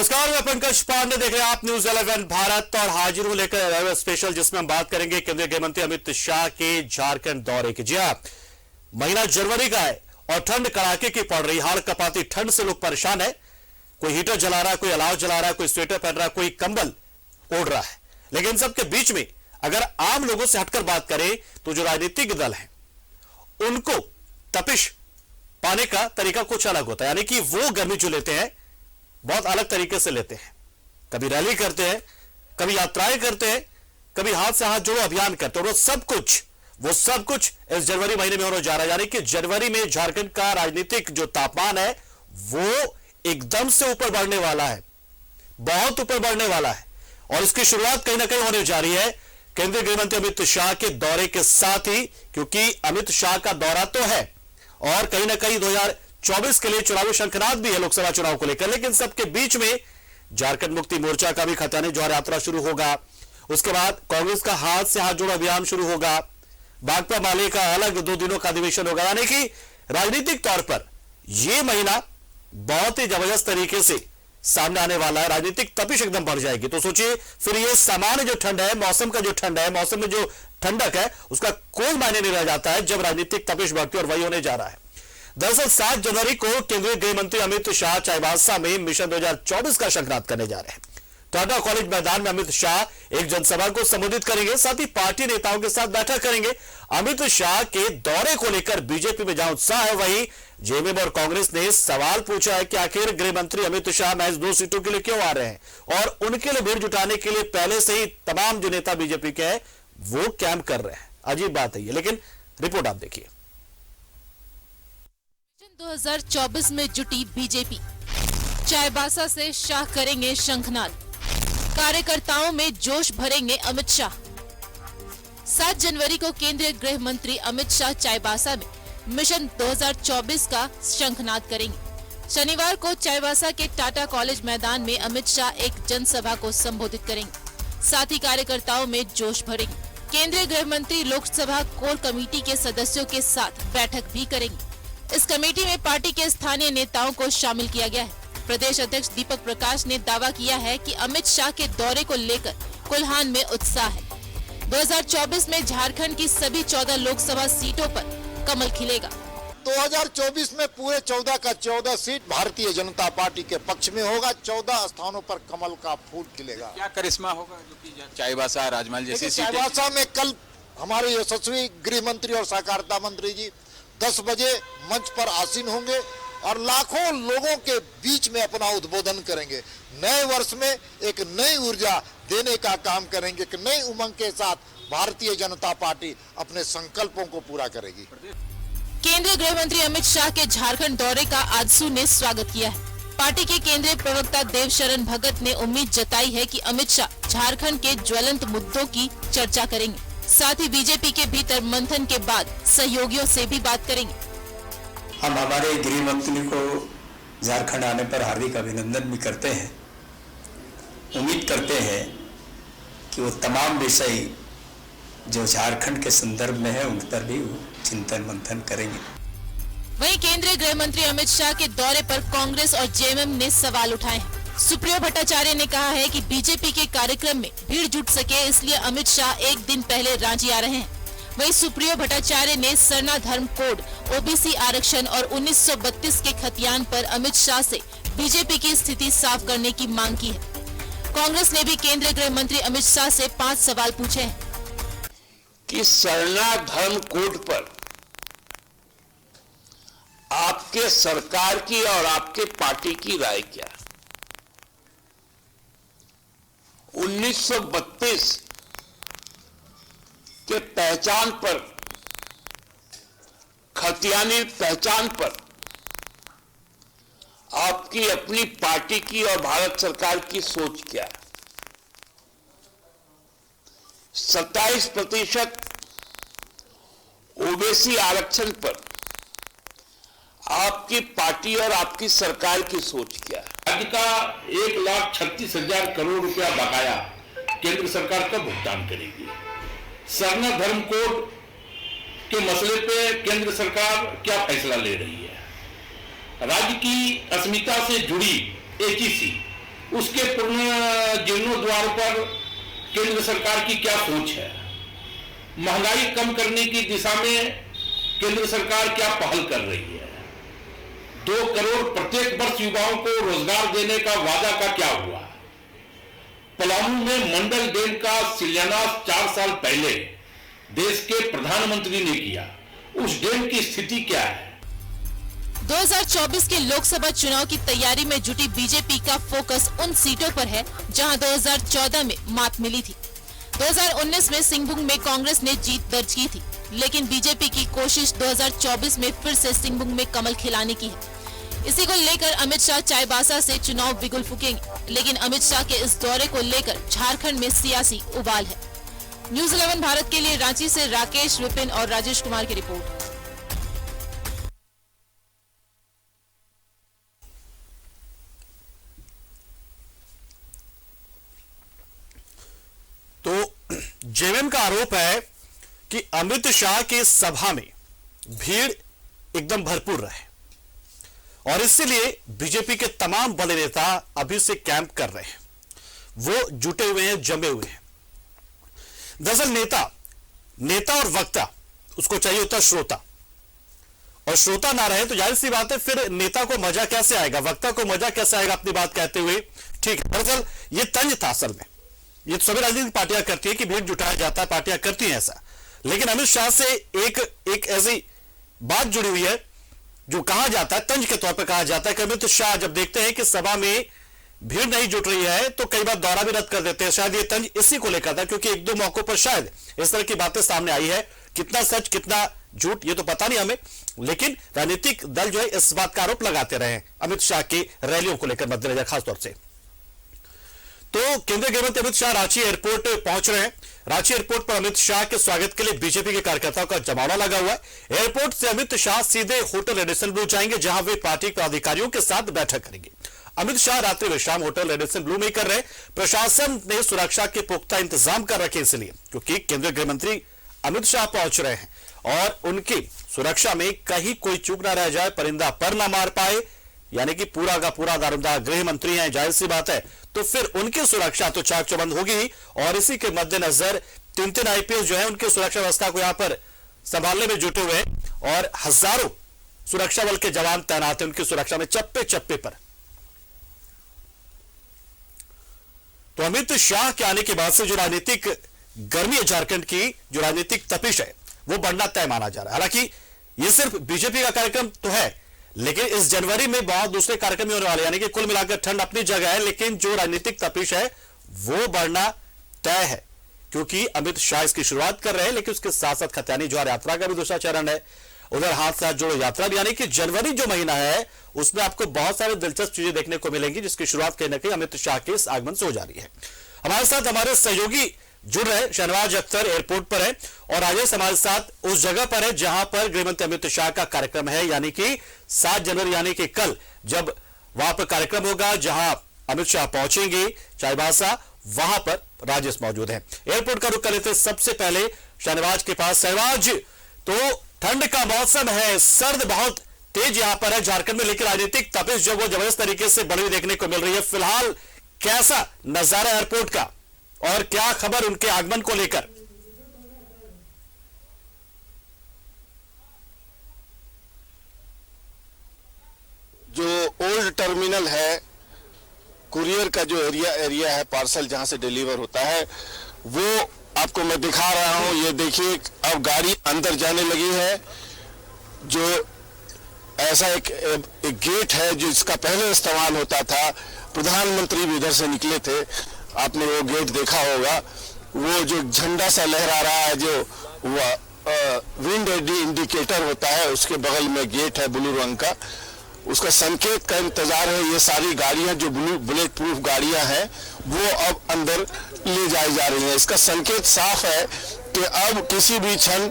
नमस्कार, मैं पंकज पांडे, देख रहे हैं आप न्यूज 11 भारत और हाजिर हूं लेकर स्पेशल, जिसमें हम बात करेंगे केंद्रीय गृह मंत्री अमित शाह के झारखंड दौरे की। जी हां, महीना जनवरी का है और ठंड कड़ाके की पड़ रही। हाड़ कपाती ठंड से लोग परेशान है। कोई हीटर जला रहा है, कोई अलाव जला रहा है, कोई स्वेटर पहन रहा है, कोई कंबल ओढ़ रहा है। लेकिन इन सबके बीच में अगर आम लोगों से हटकर बात करें तो जो राजनीतिक दल है उनको तपिश पाने का तरीका कुछ अलग होता है। यानी कि वो गर्मी जो लेते हैं बहुत अलग तरीके से लेते हैं। कभी रैली करते हैं, कभी यात्राएं करते हैं, कभी हाथ से हाथ जोड़ो अभियान करते हैं। वो सब कुछ इस जनवरी महीने में होने जा रहा है। यानी कि जनवरी में झारखंड का राजनीतिक जो तापमान है वो एकदम से ऊपर बढ़ने वाला है, बहुत ऊपर बढ़ने वाला है। और इसकी शुरुआत कहीं ना कहीं होने जा रही है केंद्रीय गृह मंत्री अमित शाह के दौरे के साथ ही, क्योंकि अमित शाह का दौरा तो है और कहीं ना कहीं 2024 के लिए चुनावी शंखनाद भी है लोकसभा चुनाव को लेकर। लेकिन सबके बीच में झारखंड मुक्ति मोर्चा का भी खतानी जोहर यात्रा शुरू होगा। उसके बाद कांग्रेस का हाथ से हाथ जोड़ो अभियान शुरू होगा। भाकपा माले का अलग 2 दिनों का अधिवेशन होगा। यानी कि राजनीतिक तौर पर यह महीना बहुत ही जबरदस्त तरीके से सामने आने वाला है। राजनीतिक तपिश एकदम बढ़ जाएगी। तो सोचिए फिर ये सामान्य जो ठंड है, मौसम का जो ठंड है, मौसम में जो ठंडक है, उसका कोई मायने नहीं रह जाता है जब राजनीतिक तपिश बढ़ती है। और वही होने जा रहा है। दरअसल 7 जनवरी को केंद्रीय गृह मंत्री अमित शाह चाईबासा में मिशन 2024 का शंखनाद करने जा रहे हैं। टाटा कॉलेज मैदान में अमित शाह एक जनसभा को संबोधित करेंगे, साथ ही पार्टी नेताओं के साथ बैठक करेंगे। अमित शाह के दौरे को लेकर बीजेपी में जहां उत्साह है, वहीं जेएमएम और कांग्रेस ने सवाल पूछा है कि आखिर गृह मंत्री अमित शाह महज 2 सीटों के लिए क्यों आ रहे हैं और उनके लिए भीड़ जुटाने के लिए पहले से ही तमाम जो नेता बीजेपी के हैं वो कैंप कर रहे हैं। अजीब बात है ये, लेकिन रिपोर्ट आप देखिए। 2024 में जुटी बीजेपी, चाईबासा से शाह करेंगे शंखनाद, कार्यकर्ताओं में जोश भरेंगे अमित शाह। 7 जनवरी को केंद्रीय गृह मंत्री अमित शाह चाईबासा में मिशन 2024 का शंखनाद करेंगे। शनिवार को चाईबासा के टाटा कॉलेज मैदान में अमित शाह एक जनसभा को संबोधित करेंगे, साथ ही कार्यकर्ताओं में जोश भरेंगे। केंद्रीय गृह मंत्री लोकसभा कोर कमेटी के सदस्यों के साथ बैठक भी करेंगे। इस कमेटी में पार्टी के स्थानीय नेताओं को शामिल किया गया है। प्रदेश अध्यक्ष दीपक प्रकाश ने दावा किया है कि अमित शाह के दौरे को लेकर कोल्हान में उत्साह है। 2024 में झारखंड की सभी 14 लोकसभा सीटों पर कमल खिलेगा। 2024 में पूरे 14 का 14 सीट भारतीय जनता पार्टी के पक्ष में होगा। 14 स्थानों पर कमल का फूल खिलेगा। क्या करिश्मा होगा जो कि चाईबासा, राजमहल जैसी सीटें? चाईबासा में कल हमारे यशस्वी गृह मंत्री और सहकारिता मंत्री जी 10 बजे मंच पर आसीन होंगे और लाखों लोगों के बीच में अपना उद्बोधन करेंगे। नए वर्ष में एक नई ऊर्जा देने का काम करेंगे कि नई उमंग के साथ भारतीय जनता पार्टी अपने संकल्पों को पूरा करेगी। केंद्रीय गृह मंत्री अमित शाह के झारखंड दौरे का आजसू ने स्वागत किया है। पार्टी के केंद्रीय प्रवक्ता देवशरण भगत ने उम्मीद जताई है कि अमित शाह झारखंड के ज्वलंत मुद्दों की चर्चा करेंगे, साथ ही बीजेपी के भीतर मंथन के बाद सहयोगियों से भी बात करेंगे। हम हमारे गृह मंत्री को झारखंड आने पर हार्दिक अभिनंदन भी करते हैं। उम्मीद करते हैं कि वो तमाम विषय जो झारखंड के संदर्भ में है उन पर भी चिंतन मंथन करेंगे। वहीं केंद्रीय गृह मंत्री अमित शाह के दौरे पर कांग्रेस और जेएमएम ने सवाल उठाए हैं। सुप्रियो भट्टाचार्य ने कहा है कि बीजेपी के कार्यक्रम में भीड़ जुट सके, इसलिए अमित शाह एक दिन पहले रांची आ रहे हैं। वहीं सुप्रियो भट्टाचार्य ने सरना धर्म कोड, ओबीसी आरक्षण और 1932 के खतियान पर अमित शाह से बीजेपी की स्थिति साफ करने की मांग की है। कांग्रेस ने भी केंद्रीय गृह मंत्री अमित शाह से 5 सवाल पूछे हैं कि सरना धर्म कोड पर आपके सरकार की और आपके पार्टी की राय क्या है? 1932 के पहचान पर, खतियानी पहचान पर आपकी अपनी पार्टी की और भारत सरकार की सोच क्या है? 27% ओबीसी आरक्षण पर आपकी पार्टी और आपकी सरकार की सोच क्या है? राज्य का 1,36,000 करोड़ रुपया बकाया केंद्र सरकार का भुगतान करेगी। सरना धर्म कोड के मसले पे केंद्र सरकार क्या फैसला ले रही है? राज्य की अस्मिता से जुड़ी एचईसी उसके पुनर्जीर्णोद्धार पर केंद्र सरकार की क्या सोच है? महंगाई कम करने की दिशा में केंद्र सरकार क्या पहल कर रही है? 2 करोड़ प्रत्येक वर्ष युवाओं को रोजगार देने का वादा का क्या हुआ? पलामू में मंडल डैम का शिलान्यास 4 साल पहले देश के प्रधानमंत्री ने किया। उस डैम की स्थिति क्या है? 2024 के लोकसभा चुनाव की तैयारी में जुटी बीजेपी का फोकस उन सीटों पर है जहां 2014 में मात मिली थी। 2019 में सिंहभूम में कांग्रेस ने जीत दर्ज की थी, लेकिन बीजेपी की कोशिश 2024 में फिर से सिंहभूम में कमल खिलाने की है। इसी को लेकर अमित शाह चाईबासा से चुनाव बिगुल फूकेंगे, लेकिन अमित शाह के इस दौरे को लेकर झारखंड में सियासी उबाल है। न्यूज 11 भारत के लिए रांची से राकेश, विपिन और राजेश कुमार की रिपोर्ट। तो जेएमएम का आरोप है कि अमित शाह की सभा में भीड़ एकदम भरपूर रहे और इसलिए बीजेपी के तमाम बड़े नेता अभी से कैंप कर रहे हैं। वो जुटे हुए हैं, जमे हुए हैं। दरअसल नेता और वक्ता, उसको चाहिए होता श्रोता, और श्रोता ना रहे तो जाहिर सी बात है फिर नेता को मजा कैसे आएगा, वक्ता को मजा कैसे आएगा अपनी बात कहते हुए। ठीक है, दरअसल ये तंज था असल में। ये सभी राजनीतिक पार्टियां करती है कि भीड़ जुटाया जाता है, पार्टियां करती हैं ऐसा, लेकिन अमित शाह से एक ऐसी बात जुड़ी हुई है जो कहा जाता है, तंज के तौर पर कहा जाता है कि अमित शाह जब देखते हैं कि सभा में भीड़ नहीं जुट रही है तो कई बार दौरा भी रद्द कर देते हैं। शायद ये तंज इसी को लेकर था, क्योंकि 1-2 मौकों पर शायद इस तरह की बातें सामने आई है। कितना सच कितना झूठ ये तो पता नहीं हमें, लेकिन राजनीतिक दल जो है इस बात का आरोप लगाते रहे अमित शाह की रैलियों को लेकर मद्देनजर खासतौर से। तो केंद्रीय गृह मंत्री अमित शाह रांची एयरपोर्ट पहुंच रहे हैं। रांची एयरपोर्ट पर अमित शाह के स्वागत के लिए बीजेपी के कार्यकर्ताओं का जमावड़ा लगा हुआ है। एयरपोर्ट से अमित शाह सीधे होटल रेडिसन ब्लू जाएंगे, जहां वे पार्टी के अधिकारियों के साथ बैठक करेंगे। अमित शाह रात्रि विश्राम होटल रेडिसन ब्लू में कर रहे। प्रशासन ने सुरक्षा के पुख्ता इंतजाम कर रखे, इसलिए क्योंकि केंद्रीय गृह मंत्री अमित शाह पहुंच रहे हैं और उनकी सुरक्षा में कहीं कोई चूक ना रह जाए, परिंदा पर ना मार पाए, यानी कि पूरा का पूरा दारोमदार गृह मंत्री हैं, जाहिर सी बात है, तो फिर उनकी सुरक्षा तो चाक चौबंद होगी। और इसी के मद्देनजर 3 आईपीएस जो है उनकी सुरक्षा व्यवस्था को यहां पर संभालने में जुटे हुए हैं और हजारों सुरक्षा बल के जवान तैनात हैं उनकी सुरक्षा में चप्पे चप्पे पर। तो अमित शाह के आने के बाद से जो राजनीतिक गर्मी है झारखंड की, जो राजनीतिक तपिश है, वो बढ़ना तय माना जा रहा है। हालांकि ये सिर्फ बीजेपी का कार्यक्रम तो है, लेकिन इस जनवरी में बहुत दूसरे कार्यक्रम होने वाले, यानी कि कुल मिलाकर ठंड अपनी जगह है, लेकिन जो राजनीतिक तपिश है वो बढ़ना तय है, क्योंकि अमित शाह इसकी शुरुआत कर रहे हैं। लेकिन उसके साथ साथ खतियानी ज्वार यात्रा का भी दूसरा चरण है, उधर हाथ साथ जोड़ो यात्रा भी, यानी कि जनवरी जो महीना है उसमें आपको बहुत सारी दिलचस्प चीजें देखने को मिलेंगी, जिसकी शुरुआत कहीं ना कहीं अमित शाह के इस आगमन से हो जा रही है। हमारे साथ हमारे सहयोगी जुड़ रहे, शहनवाज अख्तर एयरपोर्ट पर है और राजेश हमारे साथ उस जगह पर है जहां पर गृहमंत्री अमित शाह का कार्यक्रम है, यानी कि 7 जनवरी यानी कि कल जब वहां पर कार्यक्रम होगा जहां अमित शाह पहुंचेंगे चाईबासा, वहां पर राजेश मौजूद है। एयरपोर्ट का रुख कर लेते सबसे पहले शहनवाज के पास। शहनवाज, तो ठंड का मौसम है, सर्द बहुत तेज यहां पर है झारखंड में, लेकिन राजनीतिक तपिश जो वो जबरदस्त तरीके से बढ़ी देखने को मिल रही है। फिलहाल कैसा नजारा एयरपोर्ट का और क्या खबर उनके आगमन को लेकर? जो ओल्ड टर्मिनल है, कुरियर का जो एरिया है, पार्सल जहां से डिलीवर होता है, वो आपको मैं दिखा रहा हूं। ये देखिए, अब गाड़ी अंदर जाने लगी है। जो ऐसा एक गेट है जिसका पहले इस्तेमाल होता था, प्रधानमंत्री भी इधर से निकले थे, आपने वो गेट देखा होगा। वो जो झंडा सा लहरा रहा है, जो विंड इंडिकेटर होता है, उसके बगल में गेट है ब्लू रंग का, उसका संकेत का इंतजार है। ये सारी गाड़ियां जो बुलेट प्रूफ गाड़ियां हैं वो अब अंदर ले जाई जा रही हैं। इसका संकेत साफ है कि अब किसी भी क्षण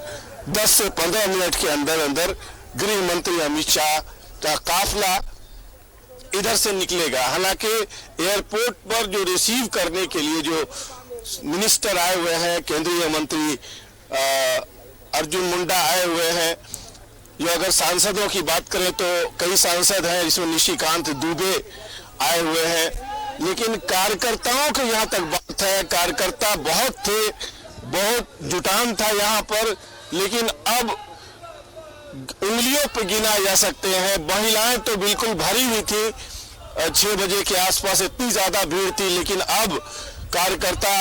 10 से 15 मिनट के अंदर अंदर गृह मंत्री अमित शाह का काफिला इधर से निकलेगा। हालांकि एयरपोर्ट पर जो रिसीव करने के लिए जो मिनिस्टर आए हुए हैं, केंद्रीय मंत्री अर्जुन मुंडा आए हुए हैं, जो अगर सांसदों की बात करें तो कई सांसद हैं, जिसमें निशिकांत दुबे आए हुए हैं, लेकिन कार्यकर्ताओं के यहाँ तक बात है, कार्यकर्ता बहुत थे, बहुत जुटान था यहाँ पर, लेकिन अब उंगलियों पर गिना जा सकते हैं। महिलाएं तो बिल्कुल भरी हुई थी, 6 बजे के आसपास इतनी ज्यादा भीड़ थी, लेकिन अब कार्यकर्ता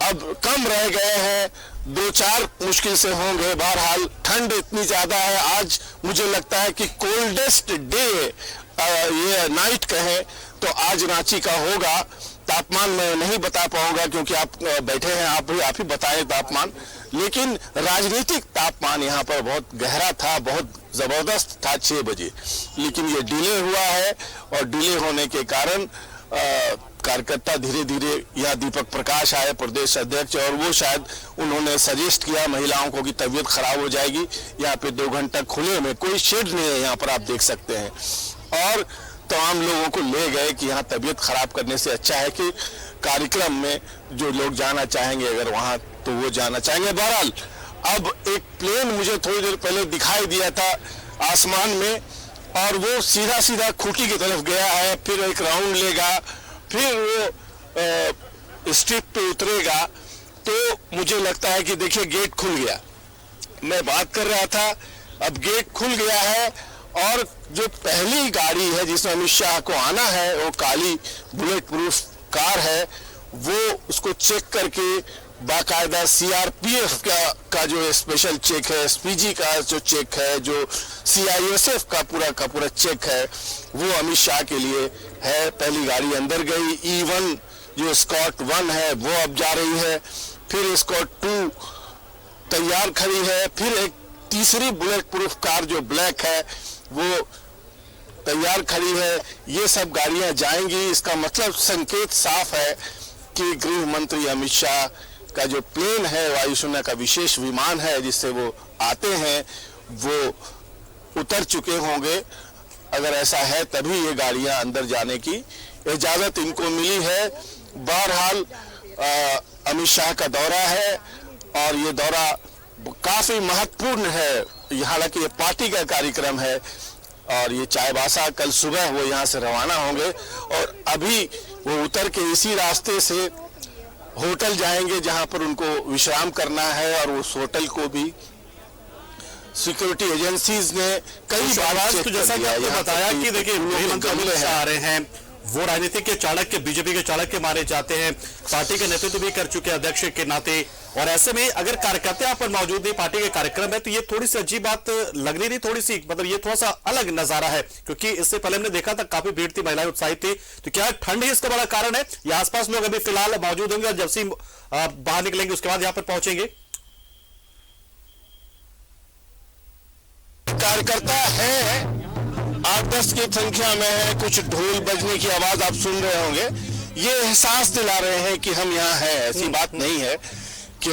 अब कम रह गए हैं, 2-4 मुश्किल से होंगे। बहरहाल ठंड इतनी ज्यादा है, आज मुझे लगता है कि कोल्डेस्ट डे ये नाइट कहे तो आज रांची का होगा। तापमान मैं नहीं बता पाऊंगा क्योंकि आप बैठे हैं, आप ही बताएं तापमान, लेकिन राजनीतिक तापमान यहाँ पर बहुत गहरा था, बहुत जबरदस्त था 6 बजे। लेकिन ये डिले हुआ है और डिले होने के कारण कार्यकर्ता धीरे धीरे यहाँ दीपक प्रकाश आए, प्रदेश अध्यक्ष, और वो शायद उन्होंने सजेस्ट किया महिलाओं को कि तबीयत खराब हो जाएगी, यहाँ पे 2 घंटा खुले में, कोई शेड नहीं है यहाँ पर, आप देख सकते हैं, और तमाम लोगों को ले गए कि यहाँ तबीयत खराब करने से अच्छा है कि कार्यक्रम में जो लोग जाना चाहेंगे अगर वहाँ तो वो जाना चाहेंगे। बहरहाल अब एक प्लेन मुझे थोड़ी देर पहले दिखाई दिया था आसमान में, और वो सीधा सीधा खूंटी की तरफ गया है, फिर एक राउंड लेगा, फिर वो स्ट्रिप पे उतरेगा। तो मुझे लगता है कि देखिए गेट खुल गया, मैं बात कर रहा था, अब गेट खुल गया है, और जो पहली गाड़ी है जिसमें अमित शाह को आना है वो काली बुलेट प्रूफ कार है, वो उसको चेक करके बाकायदा सीआरपीएफ का जो स्पेशल चेक है, एसपीजी का जो चेक है, जो सीआईएसएफ का पूरा चेक है, वो अमित शाह के लिए है। पहली गाड़ी अंदर गई, E1 जो स्कॉट 1 है वो अब जा रही है, फिर स्कॉट 2 तैयार खड़ी है, फिर एक तीसरी बुलेट प्रूफ कार जो ब्लैक है वो तैयार खड़ी है। ये सब गाड़ियां जाएंगी, इसका मतलब संकेत साफ है कि गृह मंत्री अमित शाह का जो प्लेन है, वायुसेना का विशेष विमान है जिससे वो आते हैं, वो उतर चुके होंगे। अगर ऐसा है तभी ये गाड़ियां अंदर जाने की इजाजत इनको मिली है। बहरहाल अमित शाह का दौरा है और ये दौरा काफी महत्वपूर्ण है, हालांकि ये पार्टी का कार्यक्रम है, और ये चाईबासा कल सुबह वो यहाँ से रवाना होंगे और अभी वो उतर के इसी रास्ते से होटल जाएंगे जहां पर उनको विश्राम करना है, और उस होटल को भी सिक्योरिटी एजेंसीज ने कई बार तो जैसा कि आपने बताया कि देखिए गृह मंत्री अमित शाह आ रहे हैं, वो राजनीतिक के चाणक्य, बीजेपी के चाणक्य माने जाते हैं, पार्टी के नेतृत्व भी कर चुके अध्यक्ष के नाते, और ऐसे में अगर कार्यकर्ता यहाँ पर मौजूद नहीं, पार्टी के कार्यक्रम है, तो ये थोड़ी सी अजीब बात लग रही थी, थोड़ी सी मतलब ये थोड़ा सा अलग नजारा है, क्योंकि इससे पहले हमने देखा था काफी भीड़ थी, महिलाएं उत्साहित थी। तो क्या ठंड ही इसका बड़ा कारण है, या आसपास लोग अभी फिलहाल मौजूद होंगे और जब से बाहर निकलेंगे उसके बाद यहाँ पर पहुंचेंगे? कार्यकर्ता है 8-10 की संख्या में है, कुछ ढोल बजने की आवाज आप सुन रहे होंगे, ये एहसास दिला रहे हैं कि हम यहाँ हैं। ऐसी बात नहीं है कि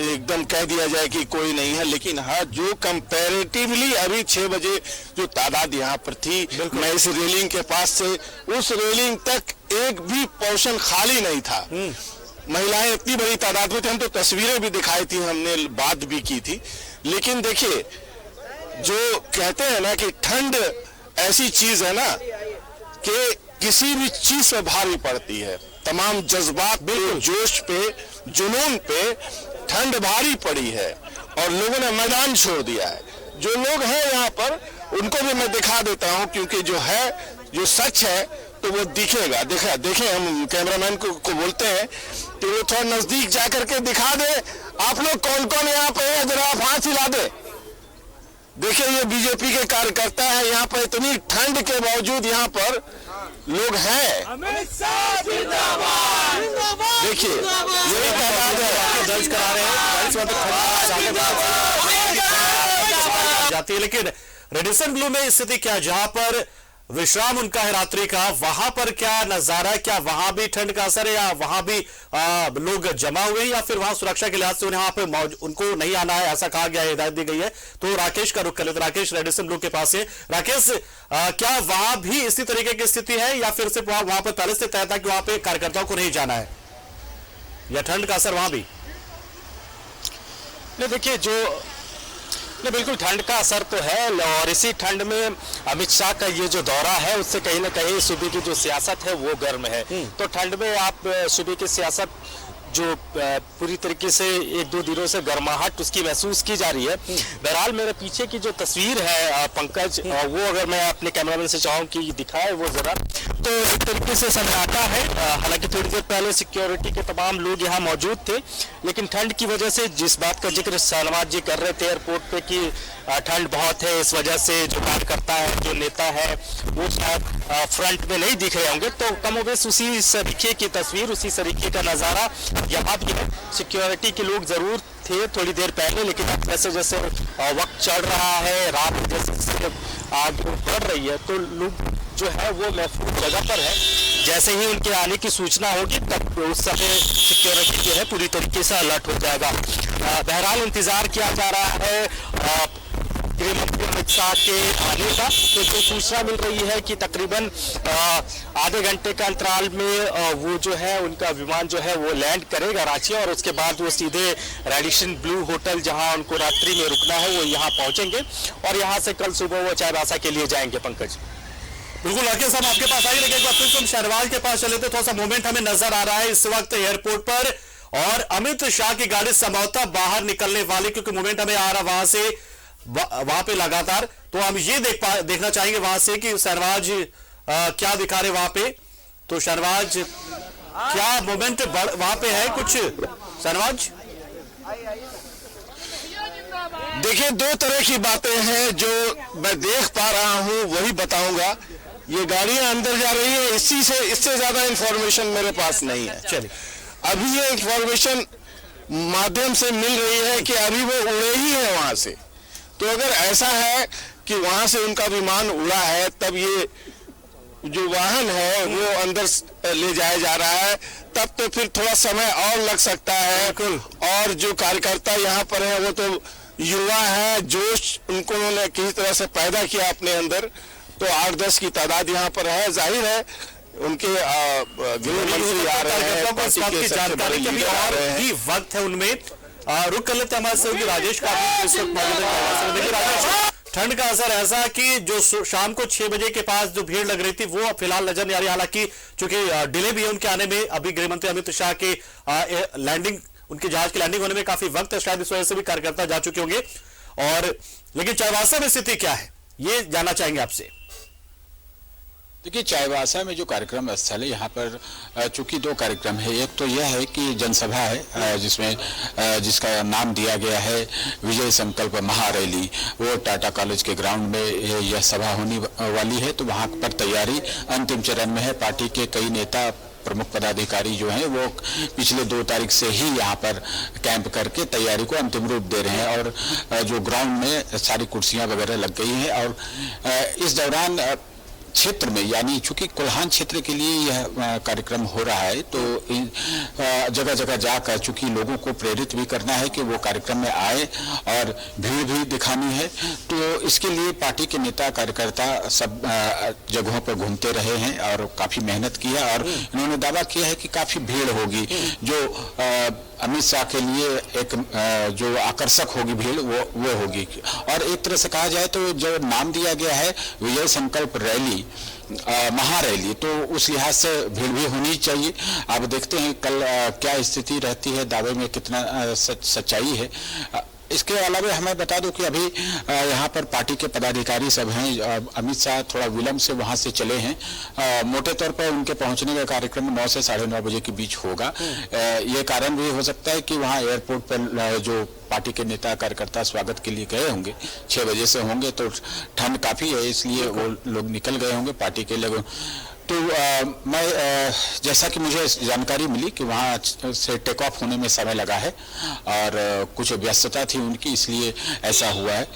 एकदम कह दिया जाए कि कोई नहीं है, लेकिन हाँ जो कंपैरेटिवली अभी 6 बजे जो तादाद यहाँ पर थी, मैं इस रेलिंग के पास से उस रेलिंग तक एक भी पोर्शन खाली नहीं था। महिलाएं इतनी बड़ी तादाद में थी, हम तो तस्वीरें भी दिखाई थी, हमने बात भी की थी। लेकिन देखिए जो कहते हैं ना कि ठंड ऐसी चीज है ना कि किसी भी चीज पे भारी पड़ती है, तमाम जज्बात पे, जोश पे, जुनून पे ठंड भारी पड़ी है और लोगों ने मैदान छोड़ दिया है। जो लोग हैं यहाँ पर उनको भी मैं दिखा देता हूँ, क्योंकि जो है, जो सच है तो वो दिखेगा। देखें हम कैमरामैन को बोलते हैं कि वो थोड़ा नजदीक जाकर के दिखा दे, आप लोग कौन कौन यहाँ पे है, जरा आप हाथ हिला दे। देखिए ये बीजेपी के कार्यकर्ता है, यहाँ पर इतनी ठंड के बावजूद यहाँ पर लोग हैं। देखिए यही तादाद है, दर्ज करा रहे हैं जाती है, लेकिन रेडिसन ब्लू में स्थिति क्या, जहां पर विश्राम उनका है रात्रि का, वहां पर क्या नजारा है? क्या वहां भी ठंड का असर है, या वहां भी लोग जमा हुए हैं, या फिर वहां सुरक्षा के लिहाज से वहां पे उनको नहीं आना है, ऐसा कहा गया है, हिदायत दी गई है? तो राकेश का रुख कर लेते, राकेश रेडिसन ब्लू के पास है। राकेश, क्या वहां भी इसी तरीके की स्थिति है, या फिर सिर्फ वहां पर पहले से तय था कि वहां पे कार्यकर्ताओं को नहीं जाना है, या ठंड का असर वहां भी? देखिए जो नहीं, बिल्कुल ठंड का असर तो है और इसी ठंड में अमित शाह का ये जो दौरा है उससे कहीं ना कहीं सूबे की जो सियासत है वो गर्म है। तो ठंड में आप सूबे की सियासत जो पूरी तरीके से 1-2 दिनों से गर्माहट उसकी महसूस की जा रही है। बहरहाल मेरे पीछे की जो तस्वीर है पंकज, वो अगर मैं अपने कैमरामैन से चाहूँ कि दिखाए वो जरा, तो एक तरीके से सन्नाटा है। हालांकि थोड़ी देर पहले सिक्योरिटी के तमाम लोग यहाँ मौजूद थे, लेकिन ठंड की वजह से जिस बात का जिक्र शहनवाज जी कर रहे थे एयरपोर्ट पे कि ठंड बहुत है, इस वजह से जो कार्यकर्ता है, जो नेता है, वो शायद फ्रंट में नहीं दिख रहे होंगे। तो कमोबेश उसी तरीके की तस्वीर, उसी तरीके का नज़ारा यहाँ भी है। सिक्योरिटी के लोग जरूर थे थोड़ी देर पहले, लेकिन जैसे जैसे वक्त चढ़ रहा है, रात जैसे आग बढ़ रही है, तो लोग जो है वो महफूज जगह पर है। जैसे ही उनके आने की सूचना होगी तब उस समय सिक्योरिटी जो है पूरी तरीके से अलर्ट हो जाएगा। बहरहाल इंतजार किया जा रहा है गृह मंत्री अमित शाह के आने का। तो जो सूचना मिल रही है कि तकरीबन आधे घंटे का अंतराल में वो जो है उनका विमान जो है वो लैंड करेगा रांची, और उसके बाद वो सीधे रेडिसन ब्लू होटल जहां उनको रात्रि में रुकना है वो यहाँ पहुंचेंगे और यहाँ से कल सुबह वो चाईबासा के लिए जाएंगे। पंकज, बिल्कुल राकेश साहब आपके पास आएंगे, लेकिन एक बार फिर हम शहनवाज के पास चले तो थोड़ा सा मोमेंट हमें नजर आ रहा है इस वक्त एयरपोर्ट पर, और अमित शाह की गाड़ी संभवतः बाहर निकलने वाली, क्योंकि मोमेंट हमें आ रहा वहां से वहां पे लगातार। तो हम ये देखना चाहेंगे वहां से कि शहनवाज क्या दिखा रहे वहां पे। तो शहनवाज क्या मोमेंट वहां पे है कुछ? शहनवाज देखिए, 2 तरह की बातें हैं जो मैं देख पा रहा हूं वही बताऊंगा। ये गाड़ियां अंदर जा रही है, इससे ज्यादा इंफॉर्मेशन मेरे पास नहीं है। चलिए, अभी ये इंफॉर्मेशन माध्यम से मिल रही है कि अभी वो उड़े ही है वहां से। तो अगर ऐसा है कि वहां से उनका विमान उड़ा है, तब ये जो वाहन है वो अंदर ले जाया जा रहा है, तब तो फिर थोड़ा समय और लग सकता है। और जो कार्यकर्ता यहाँ पर है वो तो युवा है, जोश उनको उन्होंने किसी तरह से पैदा किया अपने अंदर। तो 8-10 की तादाद यहाँ पर है। जाहिर है उनके गृह मंत्री आ रहे हैं, पार्टी के सबसे बड़े लीडर आ रहे हैं। वक्त है उनमें रुक कर लेते हमारे सहयोगी राजेश का। देखिए राजेश, ठंड का असर ऐसा कि जो शाम को 6 बजे के पास जो भीड़ लग रही थी वो फिलहाल नजर नहीं आ रही। हालांकि चूंकि डिले भी है उनके आने में, अभी गृह मंत्री अमित शाह के लैंडिंग, उनके जहाज की लैंडिंग होने में काफी वक्त है, शायद इस वजह से भी कार्यकर्ता जा चुके होंगे। और लेकिन चाईबासा में स्थिति क्या है ये जानना चाहेंगे आपसे। देखिए, चाईबासा में जो कार्यक्रम स्थल है यहाँ पर चूंकि 2 कार्यक्रम है। एक तो यह है कि जनसभा है जिसमें जिसका नाम दिया गया है विजय संकल्प महारैली। वो टाटा कॉलेज के ग्राउंड में यह सभा होने वाली है। तो वहाँ पर तैयारी अंतिम चरण में है। पार्टी के कई नेता, प्रमुख पदाधिकारी जो हैं वो पिछले 2 तारीख से ही यहाँ पर कैंप करके तैयारी को अंतिम रूप दे रहे हैं, और जो ग्राउंड में सारी कुर्सियां वगैरह लग गई हैं। और इस दौरान क्षेत्र में, यानी चूंकि कोल्हान क्षेत्र के लिए यह कार्यक्रम हो रहा है, तो जगह जगह जाकर चूंकि लोगों को प्रेरित भी करना है कि वो कार्यक्रम में आए और भीड़ भी दिखानी है। तो इसके लिए पार्टी के नेता कार्यकर्ता सब जगहों पर घूमते रहे हैं और काफी मेहनत की है, और इन्होंने दावा किया है कि काफी भीड़ होगी। जो अमित शाह के लिए एक जो आकर्षक होगी भीड़ वो होगी। और एक तरह से कहा जाए तो जो नाम दिया गया है विजय संकल्प रैली, महारैली, तो उस लिहाज से भीड़ भी होनी चाहिए। अब देखते हैं कल क्या स्थिति रहती है, दावे में कितना सच्चाई है। इसके अलावा हमें बता दूं कि अभी यहाँ पर पार्टी के पदाधिकारी सब हैं। अमित शाह थोड़ा विलंब से वहाँ से चले हैं। मोटे तौर पर उनके पहुँचने का कार्यक्रम 9 से 9:30 बजे के बीच होगा। ये कारण भी हो सकता है कि वहाँ एयरपोर्ट पर जो पार्टी के नेता कार्यकर्ता स्वागत के लिए गए होंगे 6 बजे से होंगे, तो ठंड काफ़ी है इसलिए वो लोग निकल गए होंगे पार्टी के लोग। तो मैं जैसा कि मुझे जानकारी मिली कि वहाँ से टेक ऑफ होने में समय लगा है और कुछ व्यस्तता थी उनकी, इसलिए ऐसा हुआ है।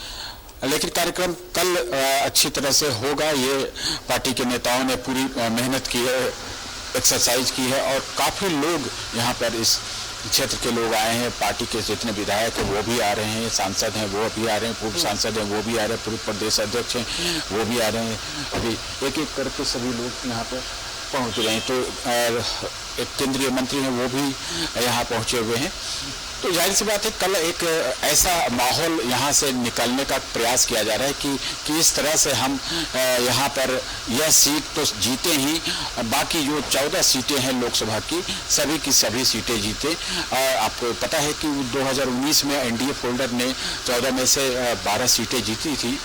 लेकिन कार्यक्रम कल अच्छी तरह से होगा। ये पार्टी के नेताओं ने पूरी मेहनत की है, एक्सरसाइज की है, और काफ़ी लोग यहाँ पर इस क्षेत्र के लोग आए हैं। पार्टी के जितने विधायक हैं वो भी आ रहे हैं, सांसद हैं वो भी आ रहे हैं, पूर्व सांसद हैं वो भी आ रहे हैं, पूर्व प्रदेश अध्यक्ष हैं वो भी आ रहे हैं। अभी एक एक करके सभी लोग यहाँ पर पहुँच रहे हैं। तो एक केंद्रीय मंत्री हैं वो भी यहाँ पहुँचे हुए हैं। तो जाहिर सी बात है कल एक ऐसा माहौल यहाँ से निकलने का प्रयास किया जा रहा है कि इस तरह से हम यहाँ पर यह सीट तो जीते ही, बाकी जो 14 सीटें हैं लोकसभा की सभी सीटें जीते। आपको पता है कि 2019 में एनडीए फोल्डर ने 14 में से 12 सीटें जीती थी।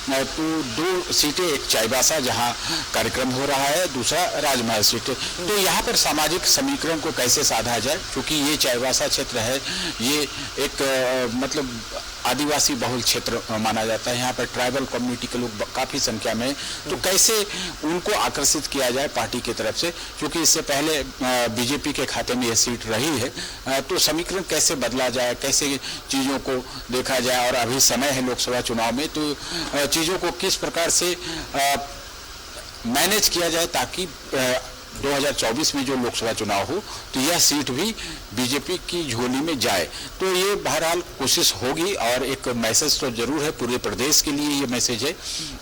तो 2 सीटें, एक चाईबासा जहाँ कार्यक्रम हो रहा है, दूसरा राजमहल सीट। तो यहाँ पर सामाजिक समीकरण को कैसे साधा जाए, क्योंकि ये चाईबासा क्षेत्र है, ये एक मतलब आदिवासी बहुल क्षेत्र माना जाता है। यहाँ पर ट्राइबल कम्युनिटी के लोग काफी संख्या में, तो कैसे उनको आकर्षित किया जाए पार्टी की तरफ से, क्योंकि इससे पहले बीजेपी के खाते में यह सीट रही है। तो समीकरण कैसे बदला जाए, कैसे चीजों को देखा जाए, और अभी समय है लोकसभा चुनाव में, तो चीजों को किस प्रकार से मैनेज किया जाए ताकि 2024 में जो लोकसभा चुनाव हो तो यह सीट भी बीजेपी की झोली में जाए। तो ये बहरहाल कोशिश होगी, और एक मैसेज तो जरूर है पूरे प्रदेश के लिए। ये मैसेज है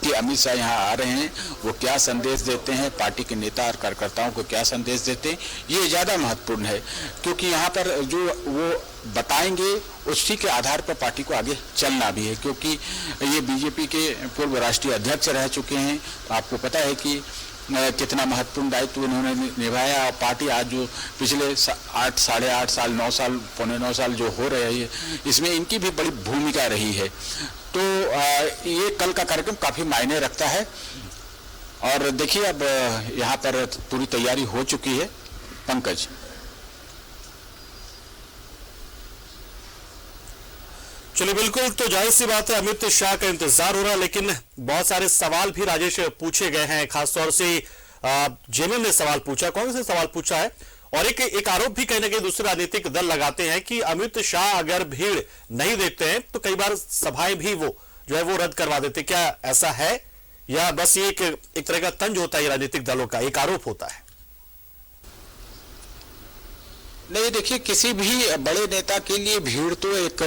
कि अमित शाह यहाँ आ रहे हैं, वो क्या संदेश देते हैं, पार्टी के नेता और कार्यकर्ताओं को क्या संदेश देते हैं, ये ज़्यादा महत्वपूर्ण है। क्योंकि यहाँ पर जो वो बताएंगे उसी के आधार पर पार्टी को आगे चलना भी है, क्योंकि ये बीजेपी के पूर्व राष्ट्रीय अध्यक्ष रह चुके हैं। तो आपको पता है कि कितना महत्वपूर्ण दायित्व उन्होंने निभाया। पार्टी आज जो पिछले 8, साढ़े 8 साल, 9 साल, पौने 9 साल जो हो रहे हैं, इसमें इनकी भी बड़ी भूमिका रही है। तो ये कल का कार्यक्रम काफी मायने रखता है। और देखिए अब यहाँ पर पूरी तैयारी हो चुकी है। पंकज, चलिए बिल्कुल, तो जाहिर सी बात है अमित शाह का इंतजार हो रहा है, लेकिन बहुत सारे सवाल भी राजेश पूछे गए हैं। खासतौर से जेएमएम ने सवाल पूछा, कांग्रेस ने सवाल पूछा है, और एक आरोप भी कहीं ना कहीं दूसरे राजनीतिक दल लगाते हैं कि अमित शाह अगर भीड़ नहीं देखते हैं तो कई बार सभाएं भी वो जो है वो रद्द करवा देते। क्या ऐसा है, या बस ये एक तरह का तंज होता है राजनीतिक दलों का, एक आरोप होता है? नहीं, देखिए किसी भी बड़े नेता के लिए भीड़ तो एक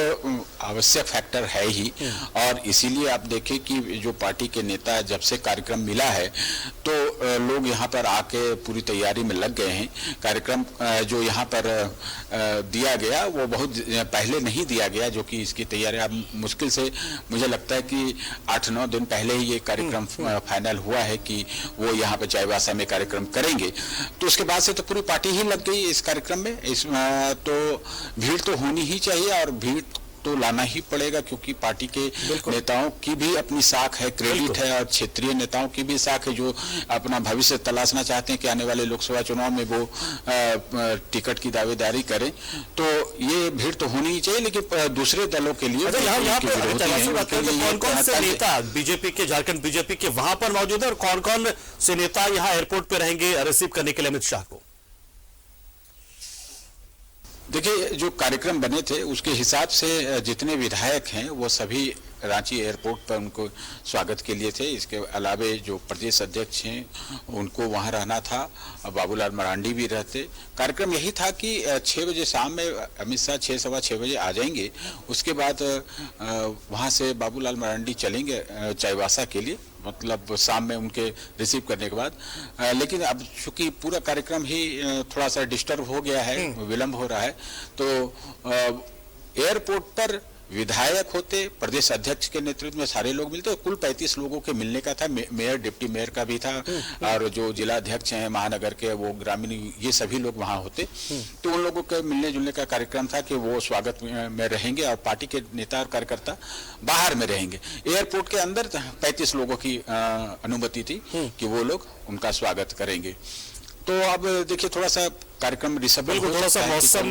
आवश्यक फैक्टर है ही, और इसीलिए आप देखें कि जो पार्टी के नेता जब से कार्यक्रम मिला है तो लोग यहाँ पर आके पूरी तैयारी में लग गए हैं। कार्यक्रम जो यहाँ पर दिया गया वो बहुत पहले नहीं दिया गया, जो कि इसकी तैयारी अब मुश्किल से मुझे लगता है कि 8-9 दिन पहले ही ये कार्यक्रम फाइनल हुआ है कि वो यहाँ पर चाईबासा में कार्यक्रम करेंगे। तो उसके बाद से तो पूरी पार्टी ही लग गई इस कार्यक्रम में। इसमें तो भीड़ तो होनी ही चाहिए, और भीड़ तो लाना ही पड़ेगा, क्योंकि पार्टी के नेताओं की भी अपनी साख है, क्रेडिट है, और क्षेत्रीय नेताओं की भी साख है जो अपना भविष्य तलाशना चाहते हैं कि आने वाले लोकसभा चुनाव में वो टिकट की दावेदारी करें। तो ये भीड़ तो होनी ही चाहिए, लेकिन दूसरे दलों के लिए कौन कौन से नेता बीजेपी के, झारखंड बीजेपी के वहां पर मौजूद है, और कौन कौन से नेता यहाँ एयरपोर्ट पे रहेंगे रिसीव करने के लिए अमित शाह को? देखिए, जो कार्यक्रम बने थे उसके हिसाब से जितने विधायक हैं वो सभी रांची एयरपोर्ट पर उनको स्वागत के लिए थे। इसके अलावे जो प्रदेश अध्यक्ष हैं उनको वहां रहना था, बाबूलाल मरांडी भी रहते। कार्यक्रम यही था कि 6 बजे शाम में अमित शाह 6, सवा 6 बजे आ जाएंगे। उसके बाद वहां से बाबूलाल मरांडी चलेंगे चाईबासा के लिए, मतलब शाम में उनके रिसीव करने के बाद। लेकिन अब चूंकि पूरा कार्यक्रम ही थोड़ा सा डिस्टर्ब हो गया है, विलंब हो रहा है, तो एयरपोर्ट पर विधायक होते, प्रदेश अध्यक्ष के नेतृत्व में सारे लोग मिलते। कुल 35 लोगों के मिलने का था, मेयर, डिप्टी मेयर का भी था, और जो जिला अध्यक्ष हैं महानगर के, वो ग्रामीण, ये सभी लोग वहां होते। तो उन लोगों के मिलने जुलने का कार्यक्रम था कि वो स्वागत में रहेंगे, और पार्टी के नेता और कार्यकर्ता बाहर में रहेंगे। एयरपोर्ट के अंदर 35 लोगों की अनुमति थी कि वो लोग उनका स्वागत करेंगे। तो अब देखिए थोड़ा सा कार्यक्रम बिल्कुल, थोड़ा सा मौसम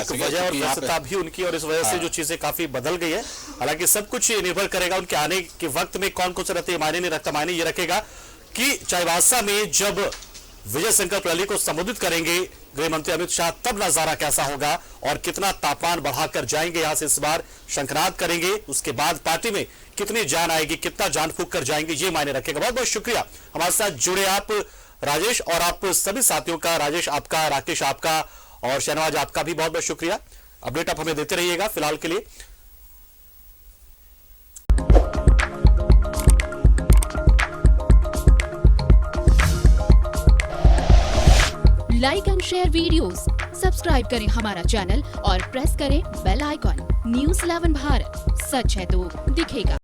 की वजह और व्यस्तता भी उनकी, और इस वजह से जो चीजें काफी बदल गई है। हालांकि सब कुछ निर्भर करेगा उनके आने के वक्त में कौन कौन से रहते हैं, मायने नहीं रखता। मायने ये रखेगा कि चाईबासा में जब विजय संकल्प रैली को संबोधित करेंगे गृह मंत्री अमित शाह, तब नजारा कैसा होगा और कितना तापमान बढ़ाकर जाएंगे यहां से, इस बार शंखनाद करेंगे। उसके बाद पार्टी में कितनी जान आएगी, कितना जान फूंक कर जाएंगे, ये मायने रखेगा। बहुत बहुत शुक्रिया हमारे साथ जुड़े आप राजेश, और आप सभी साथियों का, राजेश आपका, राकेश आपका, और शहनवाज आपका भी बहुत बहुत शुक्रिया। अपडेट आप हमें देते रहिएगा फिलहाल के लिए। Like and share videos, subscribe करें हमारा चैनल और प्रेस करें बेल आइकॉन। News 11 भारत, सच है तो दिखेगा।